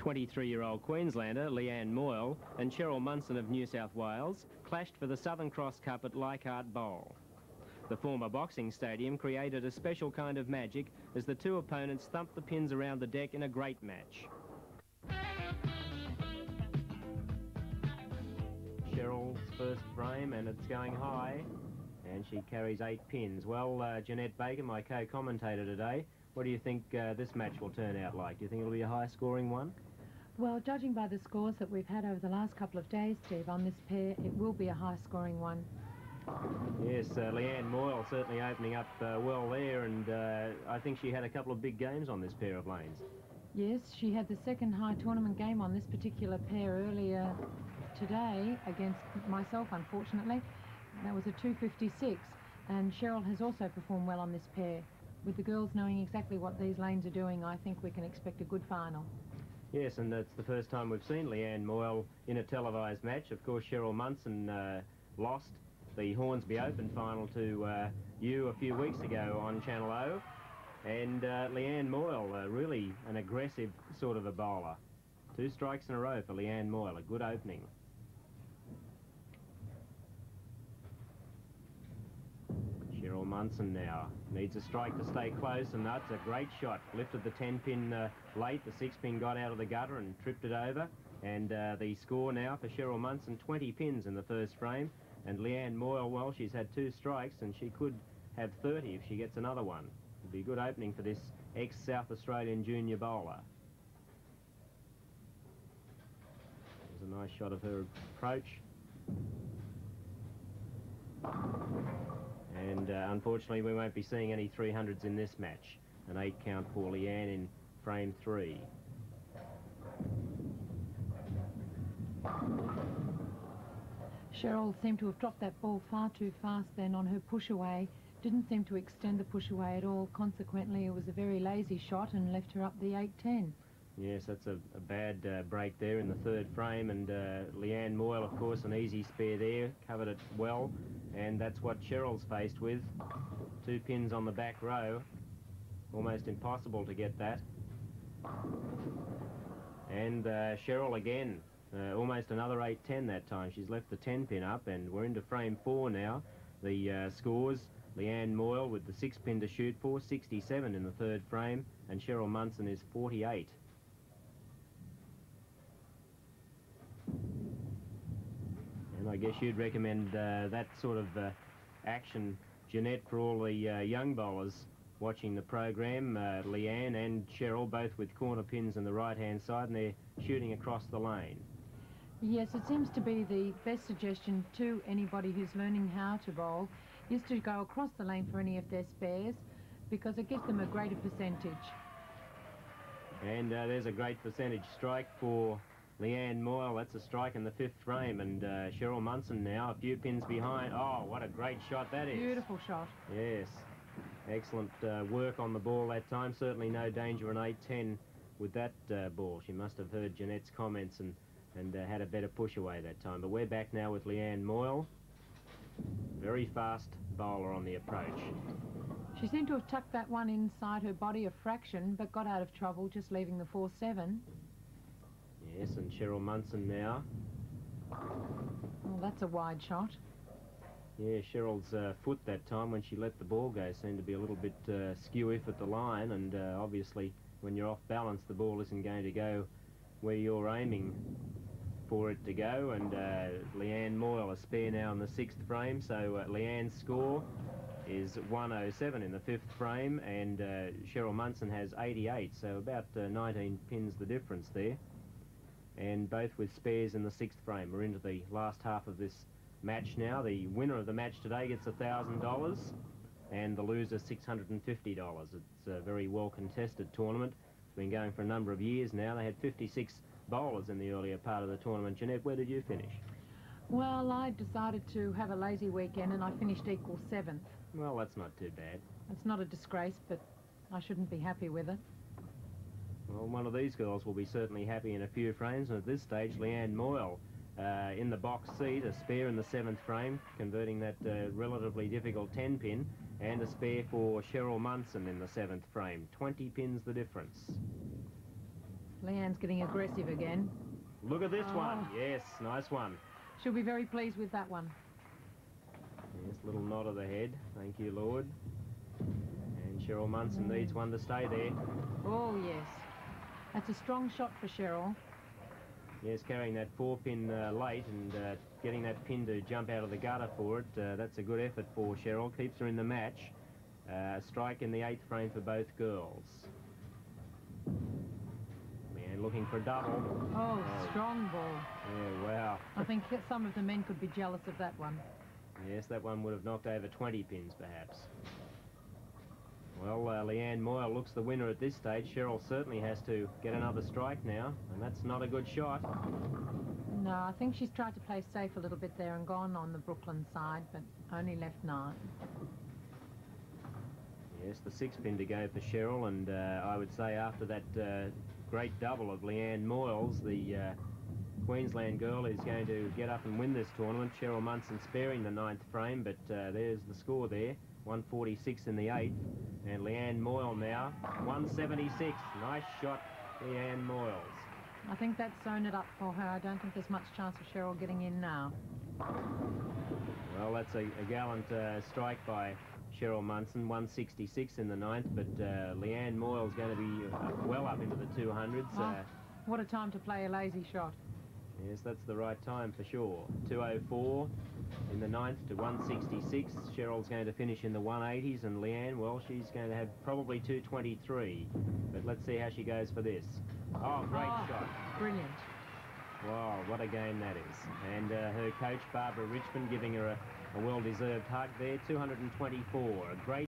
23-year-old Queenslander Leane Moyle and Cheryl Munson of New South Wales clashed for the Southern Cross Cup at Leichardt Bowl. The former boxing stadium created a special kind of magic as the two opponents thumped the pins around the deck in a great match. Cheryl's first frame, and it's going high, and she carries 8 pins. Well, Jeanette Baker, my co-commentator today, what do you think this match will turn out like? Do you think it'll be a high-scoring one? Well, judging by the scores that we've had over the last couple of days, Steve, on this pair, it will be a high-scoring one. Yes, Leane Moyle certainly opening up well there, and I think she had a couple of big games on this pair of lanes. Yes, she had the second high tournament game on this particular pair earlier today against myself, unfortunately. That was a 256, and Cheryl has also performed well on this pair. With the girls knowing exactly what these lanes are doing, I think we can expect a good final. Yes, and that's the first time we've seen Leane Moyle in a televised match. Of course, Cheryl Munson lost the Hornsby Open final to you a few weeks ago on Channel O. And Leane Moyle, really an aggressive sort of a bowler. 2 strikes in a row for Leane Moyle, a good opening. Cheryl Munson now needs a strike to stay close, and that's a great shot. Lifted the 10-pin late, the 6-pin got out of the gutter and tripped it over. And the score now for Cheryl Munson, 20 pins in the first frame. And Leane Moyle, well, she's had 2 strikes, and she could have 30 if she gets another one. It'd be a good opening for this ex-South Australian junior bowler. There's a nice shot of her approach. And unfortunately, we won't be seeing any 300s in this match. An 8 count for Leane in frame 3. Cheryl seemed to have dropped that ball far too fast then on her push away. Didn't seem to extend the push away at all. Consequently, it was a very lazy shot and left her up the 8-10. Yes, that's a bad break there in the third frame, and Leane Moyle, of course, an easy spare there, covered it well, and that's what Cheryl's faced with. 2 pins on the back row, almost impossible to get that. And Cheryl again, almost another 8-10 that time. She's left the 10-pin up, and we're into frame 4 now. The scores, Leane Moyle with the 6-pin to shoot for, 67 in the third frame, and Cheryl Munson is 48. And I guess you'd recommend that sort of action, Jeanette, for all the young bowlers watching the program. Leane and Cheryl both with corner pins on the right-hand side, and they're shooting across the lane. Yes, it seems to be the best suggestion to anybody who's learning how to bowl is to go across the lane for any of their spares, because it gives them a greater percentage. And there's a great percentage strike for Leane Moyle. That's a strike in the 5th frame, and Cheryl Munson now a few pins behind. Oh, what a great shot that is. Beautiful shot. Yes, excellent work on the ball that time. Certainly no danger in 8-10 with that ball. She must have heard Jeanette's comments and had a better push away that time. But we're back now with Leane Moyle. Very fast bowler on the approach. She seemed to have tucked that one inside her body a fraction, but got out of trouble just leaving the 4-7. Yes, and Cheryl Munson now. Well, that's a wide shot. Yeah, Cheryl's foot that time when she let the ball go seemed to be a little bit skew-if at the line, and obviously when you're off balance the ball isn't going to go where you're aiming for it to go. And Leane Moyle a spare now in the 6th frame, so Leane's score is 107 in the 5th frame, and Cheryl Munson has 88, so about 19 pins the difference there. And both with spares in the 6th frame. We're into the last half of this match now. The winner of the match today gets $1,000, and the loser $650. It's a very well contested tournament. It's been going for a number of years now. They had 56 bowlers in the earlier part of the tournament. Jeanette, where did you finish? Well, I decided to have a lazy weekend, and I finished equal 7th. Well, that's not too bad. It's not a disgrace, but I shouldn't be happy with it. Well, one of these girls will be certainly happy in a few frames, and at this stage, Leane Moyle in the box seat, a spare in the 7th frame, converting that relatively difficult 10-pin, and a spare for Cheryl Munson in the 7th frame. 20 pins the difference. Leanne's getting aggressive again. Look at this Oh. one. Yes, nice one. She'll be very pleased with that one. Yes, little nod of the head. Thank you, Lord. And Cheryl Munson needs one to stay there. Oh, yes. That's a strong shot for Cheryl. Yes, carrying that 4-pin late and getting that pin to jump out of the gutter for it. That's a good effort for Cheryl. Keeps her in the match. Strike in the 8th frame for both girls. Man, looking for a double. Oh, strong ball. Yeah, wow. I think some of the men could be jealous of that one. Yes, that one would have knocked over 20 pins, perhaps. Well, Leane Moyle looks the winner at this stage. Cheryl certainly has to get another strike now, and that's not a good shot. No, I think she's tried to play safe a little bit there and gone on the Brooklyn side, but only left 9. Yes, the 6-pin to go for Cheryl, and I would say after that great double of Leane Moyle's, the Queensland girl is going to get up and win this tournament. Cheryl Munson sparing the 9th frame, but there's the score there, 146 in the 8th. And Leane Moyle now, 176. Nice shot, Leane Moyles. I think that's sewn it up for her. I don't think there's much chance of Cheryl getting in now. Well, that's a gallant strike by Cheryl Munson, 166 in the 9th, but Leane Moyle's going to be well up into the 200s. Oh, what a time to play a lazy shot. Yes, that's the right time for sure. 204 in the 9th to 166. Cheryl's going to finish in the 180s, and Leane, well, she's going to have probably 223. But let's see how she goes for this. Oh, great shot. Brilliant. Wow, what a game that is. And her coach, Barbara Richmond, giving her a well-deserved hug there, 224. A great